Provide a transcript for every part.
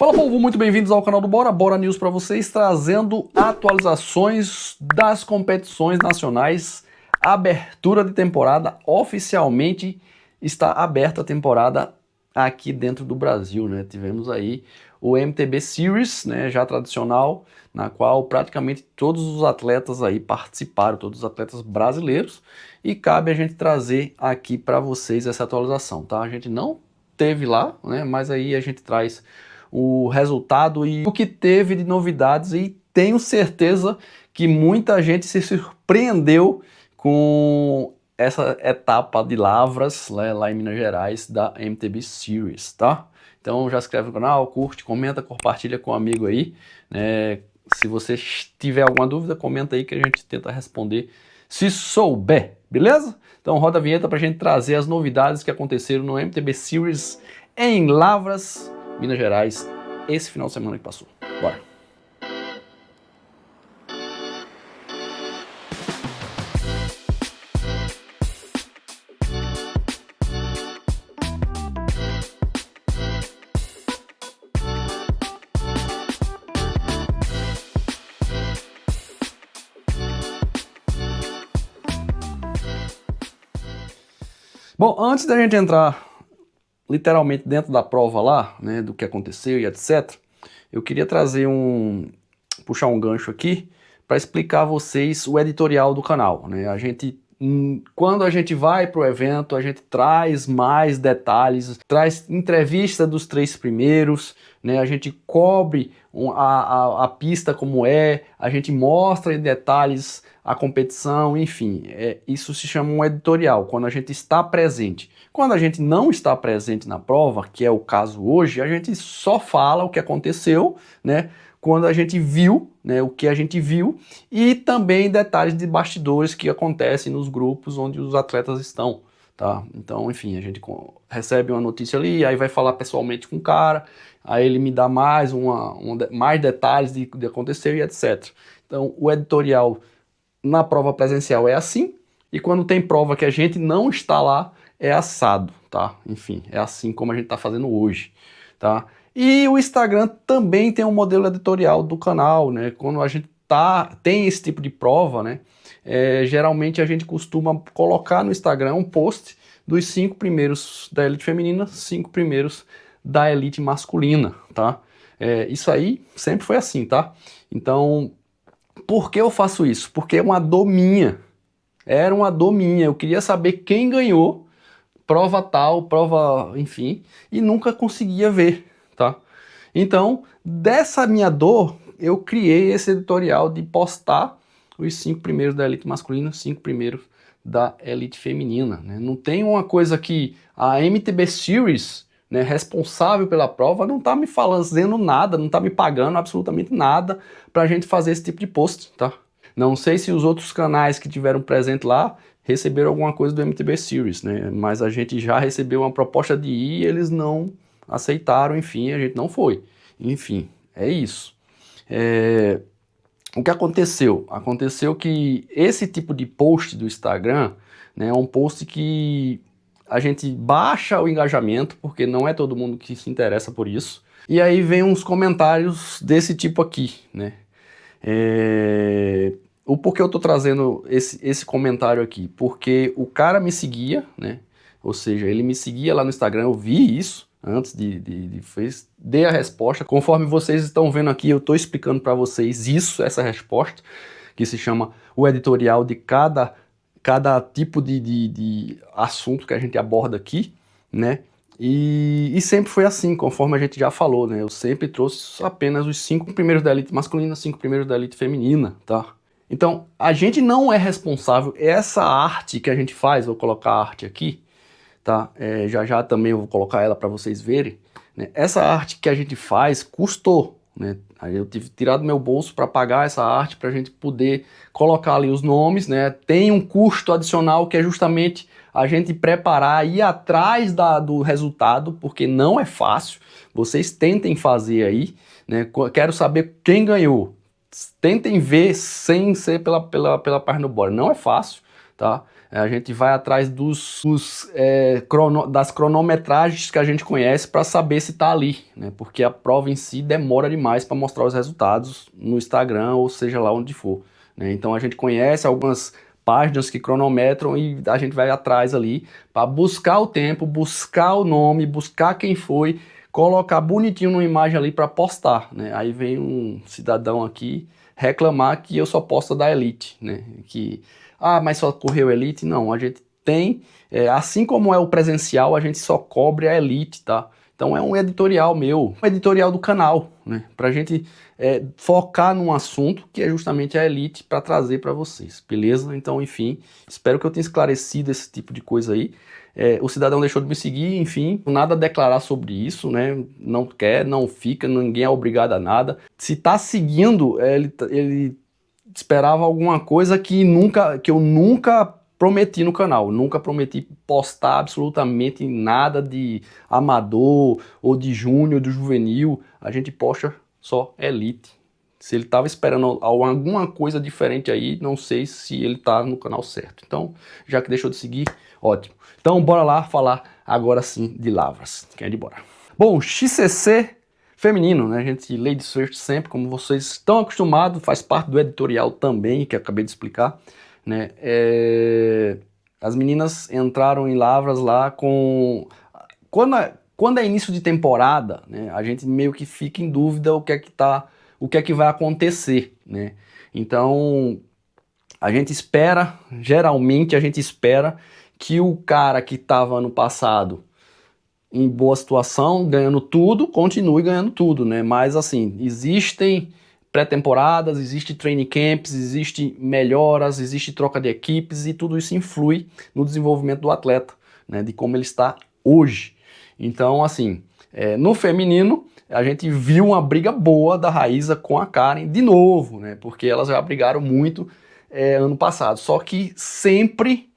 Fala, povo, muito bem-vindos ao canal do Bora, Bora News para vocês, trazendo atualizações das competições nacionais. Abertura de temporada, oficialmente está aberta a temporada aqui dentro do Brasil, né? Tivemos aí o MTB Series, né, já tradicional, na qual praticamente todos os atletas aí participaram, todos os atletas brasileiros, e cabe a gente trazer aqui para vocês essa atualização, tá? A gente não teve lá, né, mas aí a gente traz o resultado e o que teve de novidades, e tenho certeza que muita gente se surpreendeu com essa etapa de Lavras, né, lá em Minas Gerais, da MTB Series, tá? Então já se inscreve no canal, curte, comenta, compartilha com um amigo aí, né? Se você tiver alguma dúvida, comenta aí que a gente tenta responder se souber, beleza? Então roda a vinheta pra gente trazer as novidades que aconteceram no MTB Series em Lavras, Minas Gerais, esse final de semana que passou. Bora! Bom, antes da gente entrar literalmente dentro da prova lá, né, do que aconteceu e etc., eu queria puxar um gancho aqui para explicar a vocês o editorial do canal, né? Quando a gente vai para o evento, a gente traz mais detalhes, traz entrevista dos 3 primeiros, né? A gente cobre a pista como é, a gente mostra em detalhes a competição, enfim, isso se chama um editorial, quando a gente está presente. Quando a gente não está presente na prova, que é o caso hoje, a gente só fala o que aconteceu, né? Quando a gente viu, né, o que a gente viu, e também detalhes de bastidores que acontecem nos grupos onde os atletas estão, tá? Então, enfim, a gente recebe uma notícia ali, aí vai falar pessoalmente com o cara, aí ele me dá mais detalhes de acontecer e etc. Então, o editorial na prova presencial é assim, e quando tem prova que a gente não está lá, é assado, tá? Enfim, é assim como a gente está fazendo hoje, tá? E o Instagram também tem um modelo editorial do canal, né? Quando a gente tem esse tipo de prova, né? Geralmente a gente costuma colocar no Instagram um post dos 5 primeiros da elite feminina, 5 primeiros da elite masculina, tá? Isso aí sempre foi assim, tá? Então, por que eu faço isso? Porque é uma dor minha. Era uma dor minha. Eu queria saber quem ganhou, prova tal, prova, enfim, e nunca conseguia ver, tá? Então, dessa minha dor, eu criei esse editorial de postar os 5 primeiros da elite masculina, 5 primeiros da elite feminina, né? Não tem uma coisa que a MTB Series, né, responsável pela prova, não tá me fazendo nada, não tá me pagando absolutamente nada pra gente fazer esse tipo de post, tá? Não sei se os outros canais que tiveram presente lá receberam alguma coisa do MTB Series, né? Mas a gente já recebeu uma proposta de ir e eles não aceitaram, enfim, a gente não foi. Enfim, é isso. O que aconteceu? Aconteceu que esse tipo de post do Instagram, né, é um post que a gente baixa o engajamento, porque não é todo mundo que se interessa por isso. E aí vem uns comentários desse tipo aqui, né? O porquê eu tô trazendo esse comentário aqui? Porque o cara me seguia, né? Ou seja, ele me seguia lá no Instagram, eu vi isso antes dei a resposta. Conforme vocês estão vendo aqui, eu estou explicando para vocês essa resposta, que se chama o editorial de cada tipo de assunto que a gente aborda aqui, né? E sempre foi assim, conforme a gente já falou, né? Eu sempre trouxe apenas os 5 primeiros da elite masculina, 5 primeiros da elite feminina, tá? Então, a gente não é responsável, essa arte que a gente faz, vou colocar a arte aqui, tá? Já também eu vou colocar ela para vocês verem, né? Essa arte que a gente faz custou, né? Aí eu tive que tirar do meu bolso para pagar essa arte, para a gente poder colocar ali os nomes, né? Tem um custo adicional que é justamente a gente preparar, ir atrás do resultado, porque não é fácil. Vocês tentem fazer aí, né? Quero saber quem ganhou. Tentem ver sem ser pela página do Bora. Não é fácil, tá? A gente vai atrás das cronometragens que a gente conhece para saber se está ali, né? Porque a prova em si demora demais para mostrar os resultados no Instagram ou seja lá onde for, né? Então a gente conhece algumas páginas que cronometram e a gente vai atrás ali para buscar o tempo, buscar o nome, buscar quem foi, colocar bonitinho numa imagem ali para postar, né? Aí vem um cidadão aqui reclamar que eu só posto da Elite, né? Mas só correu Elite? Não, a gente tem, assim como é o presencial, a gente só cobre a Elite, tá? Então é um editorial meu, um editorial do canal, né? Pra gente focar num assunto que é justamente a Elite para trazer para vocês, beleza? Então, enfim, espero que eu tenha esclarecido esse tipo de coisa aí. O cidadão deixou de me seguir, enfim, nada a declarar sobre isso, né? Não quer, não fica, ninguém é obrigado a nada. Se tá seguindo, ele esperava alguma coisa que eu nunca prometi no canal. Nunca prometi postar absolutamente nada de amador ou de júnior, do juvenil. A gente posta só Elite. Se ele estava esperando alguma coisa diferente aí, não sei se ele está no canal certo. Então, já que deixou de seguir, ótimo. Então, bora lá falar agora sim de Lavras. Quem é de bora? Bom, XCC feminino, né? A gente ladies first sempre, como vocês estão acostumados, faz parte do editorial também, que eu acabei de explicar, né? As meninas entraram em Lavras lá com... Quando é início de temporada, né, a gente meio que fica em dúvida o que é que vai acontecer, né? Então, a gente espera, geralmente a gente espera que o cara que estava ano passado em boa situação, ganhando tudo, continue ganhando tudo, né? Mas assim, existem pré-temporadas, existem training camps, existem melhoras, existe troca de equipes e tudo isso influi no desenvolvimento do atleta, né? De como ele está hoje. Então, assim, no feminino, a gente viu uma briga boa da Raíza com a Karen de novo, né? Porque elas já brigaram muito ano passado. Só que sempre,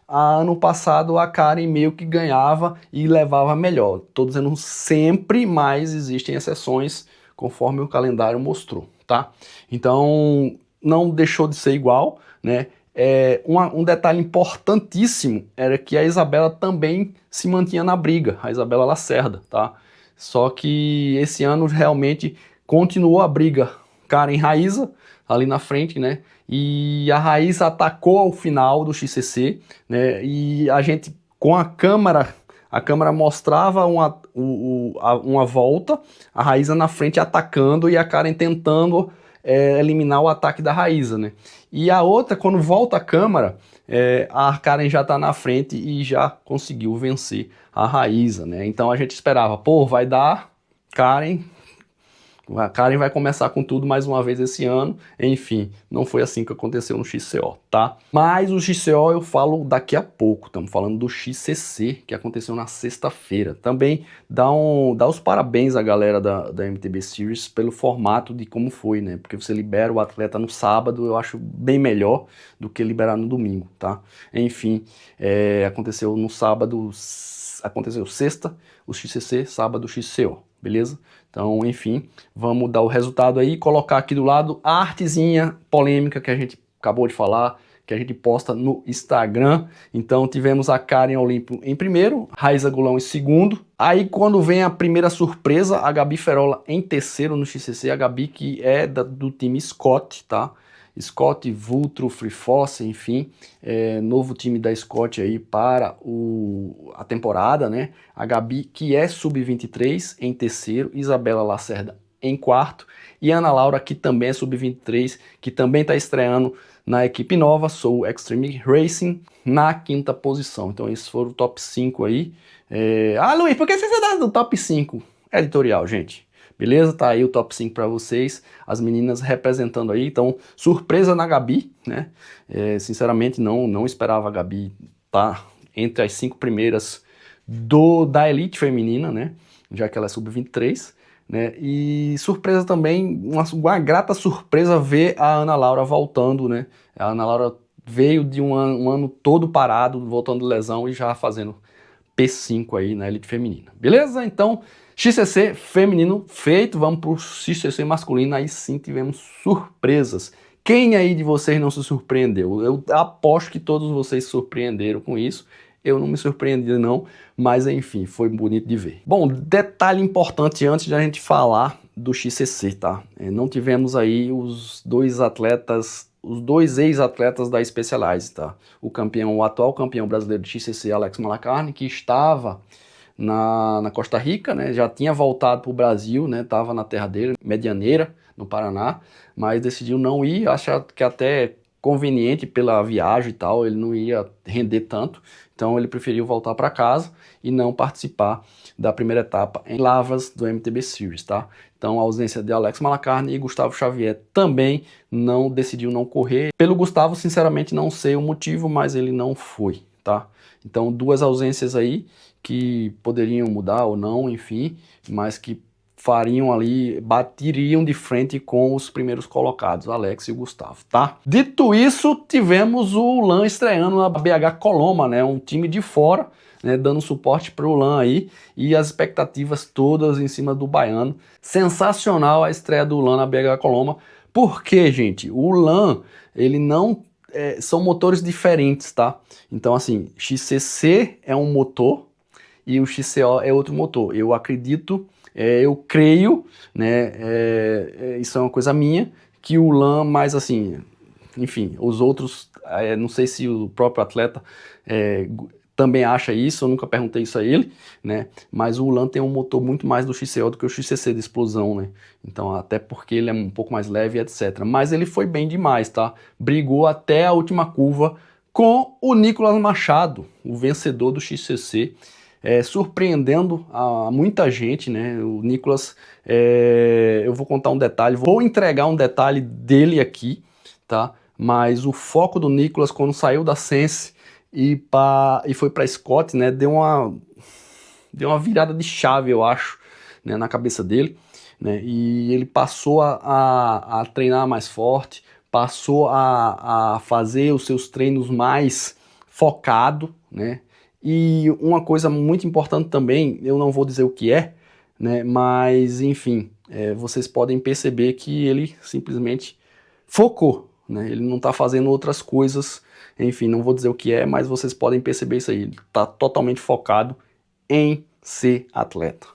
ano passado, a Karen meio que ganhava e levava melhor. Tô dizendo sempre, mas existem exceções conforme o calendário mostrou, tá? Então, não deixou de ser igual, né? Um detalhe importantíssimo era que a Isabela também se mantinha na briga, a Isabela Lacerda, tá? Só que esse ano realmente continuou a briga Karen e Raíza ali na frente, né? E a Raíza atacou ao final do XCC, né? E a gente, com a câmera mostrava uma volta, a Raíza na frente atacando e a Karen tentando eliminar o ataque da Raíza, né? E a outra, quando volta a câmera, a Karen já tá na frente e já conseguiu vencer a Raíza, né? Então a gente esperava, pô, vai dar Karen... A Karen vai começar com tudo mais uma vez esse ano. Enfim, não foi assim que aconteceu no XCO, tá? Mas o XCO eu falo daqui a pouco. Estamos falando do XCC, que aconteceu na sexta-feira. Também dá os parabéns à galera da MTB Series pelo formato de como foi, né? Porque você libera o atleta no sábado, eu acho bem melhor do que liberar no domingo, tá? Enfim, aconteceu no sábado, aconteceu sexta, o XCC, sábado, o XCO. Beleza? Então, enfim, vamos dar o resultado aí, colocar aqui do lado a artezinha polêmica que a gente acabou de falar, que a gente posta no Instagram. Então, tivemos a Karen Olímpio em primeiro, Raíza Gulão em segundo. Aí, quando vem a primeira surpresa, a Gabi Ferola em terceiro no XCC, a Gabi que é do time Scott, tá? Scott, Vultro, Free Force, enfim, novo time da Scott aí para a temporada, né? A Gabi, que é sub-23 em terceiro, Isabela Lacerda em quarto, e Ana Laura, que também é sub-23, que também está estreando na equipe nova, Sou Extreme Racing, na quinta posição. Então esses foram o top 5 aí. Luiz, por que você dá do top 5? Editorial, gente. Beleza? Tá aí o top 5 para vocês, as meninas representando aí, então surpresa na Gabi, né? Sinceramente não esperava a Gabi tá entre as 5 primeiras da elite feminina, né? Já que ela é sub-23, né? E surpresa também, uma grata surpresa ver a Ana Laura voltando, né? A Ana Laura veio de um ano todo parado, voltando de lesão e já fazendo P5 aí na elite feminina. Beleza? Então, XCC feminino feito, vamos pro XCC masculino, aí sim tivemos surpresas. Quem aí de vocês não se surpreendeu? Eu aposto que todos vocês se surpreenderam com isso. Eu não me surpreendi não, mas enfim, foi bonito de ver. Bom, detalhe importante antes de a gente falar do XCC, tá? Não tivemos aí os dois ex-atletas da Specialized, tá? O atual campeão brasileiro de XCC, Alex Malacarne, que estava na Costa Rica, né? Já tinha voltado para o Brasil, né? Tava na terra dele, Medianeira, no Paraná, mas decidiu não ir, acha que até conveniente pela viagem e tal, ele não ia render tanto, então ele preferiu voltar para casa e não participar da primeira etapa em Lavras do MTB Series, tá? Então a ausência de Alex Malacarne e Gustavo Xavier também decidiu não correr. Pelo Gustavo, sinceramente, não sei o motivo, mas ele não foi, tá? Então duas ausências aí que poderiam mudar ou não, enfim, mas que fariam ali, bateriam de frente com os primeiros colocados, Alex e o Gustavo, tá? Dito isso, tivemos o LAN estreando na BH Coloma, né? Um time de fora, né? Dando suporte para o LAN aí, e as expectativas todas em cima do baiano. Sensacional a estreia do LAN na BH Coloma. Por quê, gente? O LAN, ele não... são motores diferentes, tá? Então, assim, XCC é um motor e o XCO é outro motor. Eu acredito... eu creio, né, isso é uma coisa minha, que o LAN mais assim, enfim, os outros, não sei se o próprio atleta também acha isso, eu nunca perguntei isso a ele, né, mas o LAN tem um motor muito mais do XCO do que o XCC de explosão, né, então até porque ele é um pouco mais leve, etc. Mas ele foi bem demais, tá, brigou até a última curva com o Nicolas Machado, o vencedor do XCC, surpreendendo a muita gente, né? O Nicolas, eu vou contar um detalhe, vou entregar um detalhe dele aqui, tá? Mas o foco do Nicolas quando saiu da Sense e foi para Scott, né? Deu uma virada de chave, eu acho, né? Na cabeça dele, né? E ele passou a treinar mais forte, passou a fazer os seus treinos mais focado, né? E uma coisa muito importante também, eu não vou dizer o que é, né, mas enfim, vocês podem perceber que ele simplesmente focou, né, ele não está fazendo outras coisas, enfim, não vou dizer o que é, mas vocês podem perceber isso aí, ele está totalmente focado em ser atleta.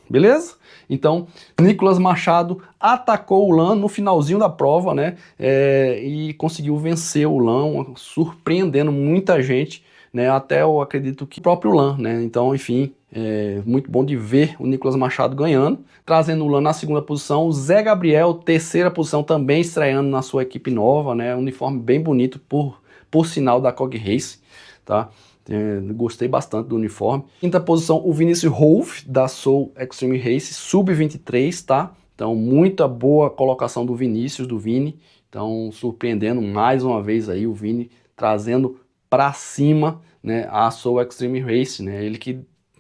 Beleza? Então, Nicolas Machado atacou o LAN no finalzinho da prova, né, e conseguiu vencer o LAN, surpreendendo muita gente, né, até eu acredito que o próprio LAN, né, então enfim, muito bom de ver o Nicolas Machado ganhando, trazendo o LAN na segunda posição, o Zé Gabriel, terceira posição, também estreando na sua equipe nova, né, uniforme bem bonito, por sinal da COG Race, tá, gostei bastante do uniforme. Quinta posição, o Vinícius Rolf, da Soul Extreme Race, sub-23, tá, então muita boa colocação do Vinícius, do Vini, então surpreendendo mais uma vez aí o Vini, trazendo para cima, né, a Soul Extreme Race, né, ele que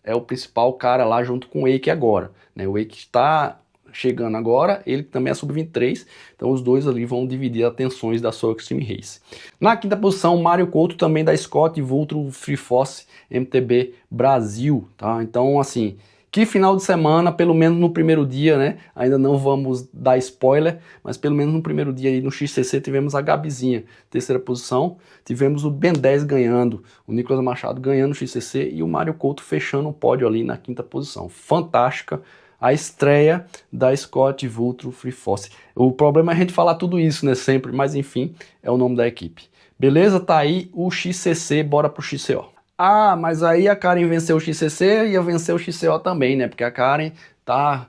é o principal cara lá junto com o Wake agora, né, o Wake está chegando agora, ele também é sub-23, então os dois ali vão dividir as atenções da Soul Extreme Race. Na quinta posição, Mário Couto, também da Scott Vultro Free Force MTB Brasil, tá, então assim, que final de semana, pelo menos no primeiro dia, né? Ainda não vamos dar spoiler, mas pelo menos no primeiro dia aí no XCC tivemos a Gabizinha, terceira posição. Tivemos o Ben 10 ganhando, o Nicolas Machado ganhando o XCC e o Mário Couto fechando o pódio ali na quinta posição. Fantástica a estreia da Scott Vultro Free Force. O problema é a gente falar tudo isso, né? Sempre, mas enfim, é o nome da equipe. Beleza? Tá aí o XCC, bora pro XCO. Ah, mas aí a Karen venceu o XCC e ia vencer o XCO também, né? Porque a Karen tá,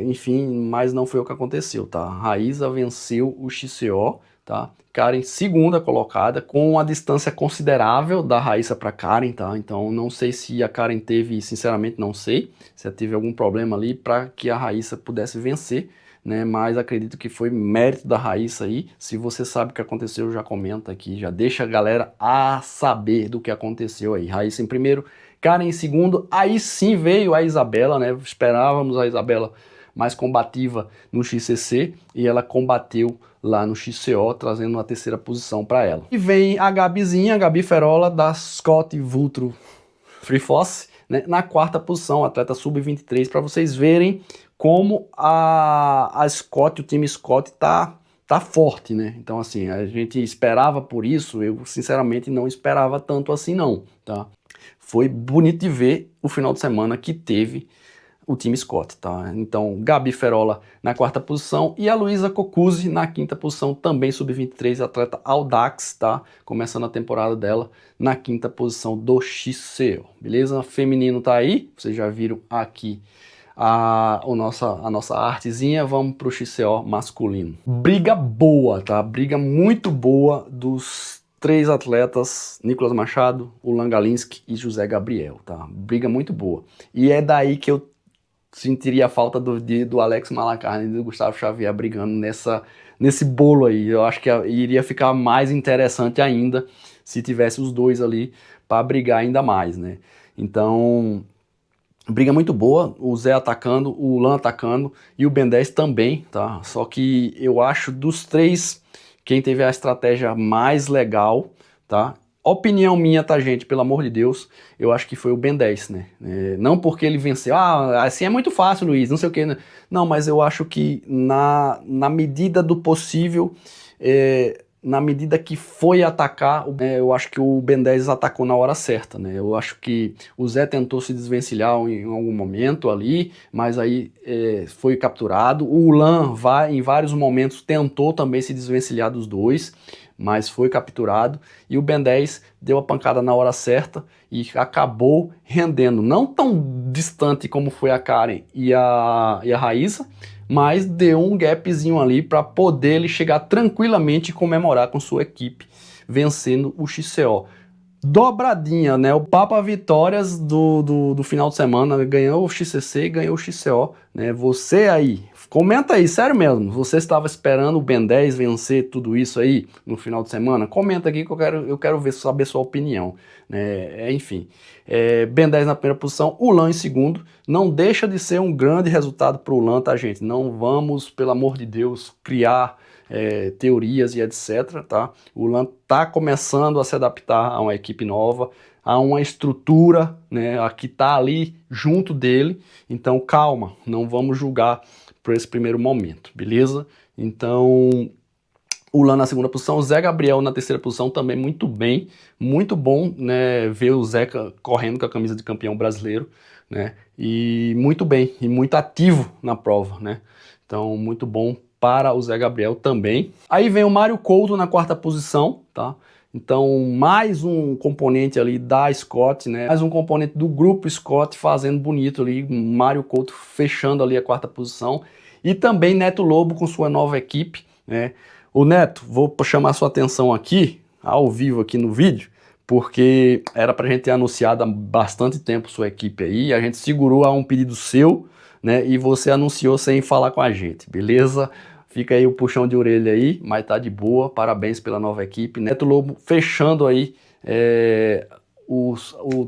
enfim, mas não foi o que aconteceu, tá? A Raíza venceu o XCO, tá? Karen segunda colocada, com uma distância considerável da Raíssa para Karen, tá? Então não sei se a Karen teve, sinceramente não sei, se ela teve algum problema ali para que a Raíssa pudesse vencer, né, mas acredito que foi mérito da Raíssa aí. Se você sabe o que aconteceu, já comenta aqui, já deixa a galera a saber do que aconteceu aí. Raíssa em primeiro, Karen em segundo, aí sim veio a Isabela, né, esperávamos a Isabela mais combativa no XCC e ela combateu lá no XCO, trazendo uma terceira posição para ela. E vem a Gabizinha, a Gabi Ferola, da Scott Vultro Free Force, né, na quarta posição, atleta sub-23, para vocês verem como a Scott, o time Scott tá tá forte, né? Então, assim, a gente esperava por isso, eu sinceramente não esperava tanto assim não, tá? Foi bonito de ver o final de semana que teve o time Scott, tá? Então, Gabi Ferola na quarta posição e a Luísa Cocuzzi na quinta posição, também sub-23, atleta Audax, tá? Começando a temporada dela na quinta posição do XCO, beleza? Feminino tá aí, vocês já viram aqui a nossa artezinha. Vamos pro XCO masculino. Briga boa, tá? Briga muito boa dos três atletas, Nicolas Machado, Ulan Galinski e José Gabriel, tá? Briga muito boa. E é daí que eu sentiria a falta do Alex Malacarne e do Gustavo Xavier brigando nesse bolo aí. Eu acho que iria ficar mais interessante ainda se tivesse os dois ali para brigar ainda mais, né? Então, briga muito boa, o Zé atacando, o Ulan atacando e o Ben 10 também, tá? Só que eu acho dos três, quem teve a estratégia mais legal, tá? Opinião minha, tá, gente? Pelo amor de Deus, eu acho que foi o Ben 10, né? Não porque ele venceu, assim é muito fácil, Luiz, não sei o que, né? Não, mas eu acho que na medida do possível, na medida que foi atacar, eu acho que o Ben 10 atacou na hora certa, né? Eu acho que o Zé tentou se desvencilhar em algum momento ali, mas aí foi capturado. O Ulan em vários momentos tentou também se desvencilhar dos dois, mas foi capturado, e o Ben 10 deu a pancada na hora certa e acabou rendendo, não tão distante como foi a Karen e a Raíssa, mas deu um gapzinho ali para poder ele chegar tranquilamente e comemorar com sua equipe, vencendo o XCO. Dobradinha, né? O Papa Vitórias do final de semana, ganhou o XCC e ganhou o XCO, né? Você aí, comenta aí, sério mesmo, você estava esperando o Ben 10 vencer tudo isso aí no final de semana? Comenta aqui que eu quero saber sua opinião, né? Enfim, Ben 10 na primeira posição, Ulan em segundo, não deixa de ser um grande resultado para o Ulan, tá, gente? Não vamos, pelo amor de Deus, criar teorias e etc, tá? O Ulan tá começando a se adaptar a uma equipe nova, a uma estrutura, né, a que tá ali junto dele, então calma, não vamos julgar por esse primeiro momento, beleza? Então, o Ulan na segunda posição, o Zé Gabriel na terceira posição também muito bem, muito bom, né, ver o Zé correndo com a camisa de campeão brasileiro, né, e muito bem, e muito ativo na prova, né, então muito bom para o Zé Gabriel também. Aí vem o Mário Couto na quarta posição, tá? Então, mais um componente ali da Scott, né? Mais um componente do grupo Scott fazendo bonito ali, Mário Couto fechando ali a quarta posição. E também Neto Lobo com sua nova equipe, né? O Neto, vou chamar sua atenção aqui, ao vivo aqui no vídeo, porque era pra gente ter anunciado há bastante tempo sua equipe aí, a gente segurou a um pedido seu, né, e você anunciou sem falar com a gente, beleza? Fica aí o puxão de orelha aí, mas tá de boa, parabéns pela nova equipe. Neto Lobo fechando aí o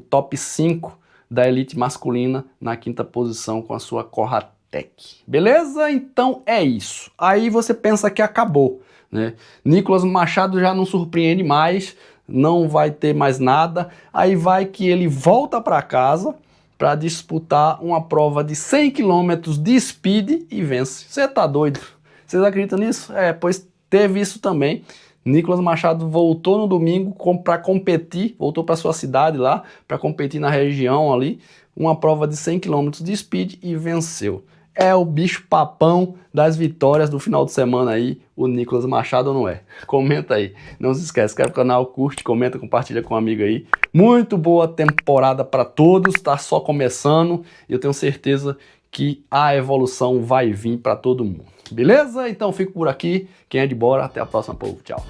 top 5 da elite masculina na quinta posição com a sua Corratec. Beleza? Então é isso. Aí você pensa que acabou, né? Nicolas Machado já não surpreende mais, não vai ter mais nada, aí vai que ele volta para casa para disputar uma prova de 100 km de speed e vence. Você tá doido? Vocês acreditam nisso? Pois teve isso também. Nicolas Machado voltou no domingo para competir, voltou para sua cidade lá, para competir na região ali, uma prova de 100 km de speed e venceu. É o bicho papão das vitórias do final de semana aí, o Nicolas Machado, ou não é? Comenta aí. Não se esquece, inscreve no canal, curte, comenta, compartilha com um amigo aí. Muito boa temporada para todos, tá só começando e eu tenho certeza que a evolução vai vir para todo mundo. Beleza? Então fico por aqui. Quem é de bora, até a próxima, povo. Tchau.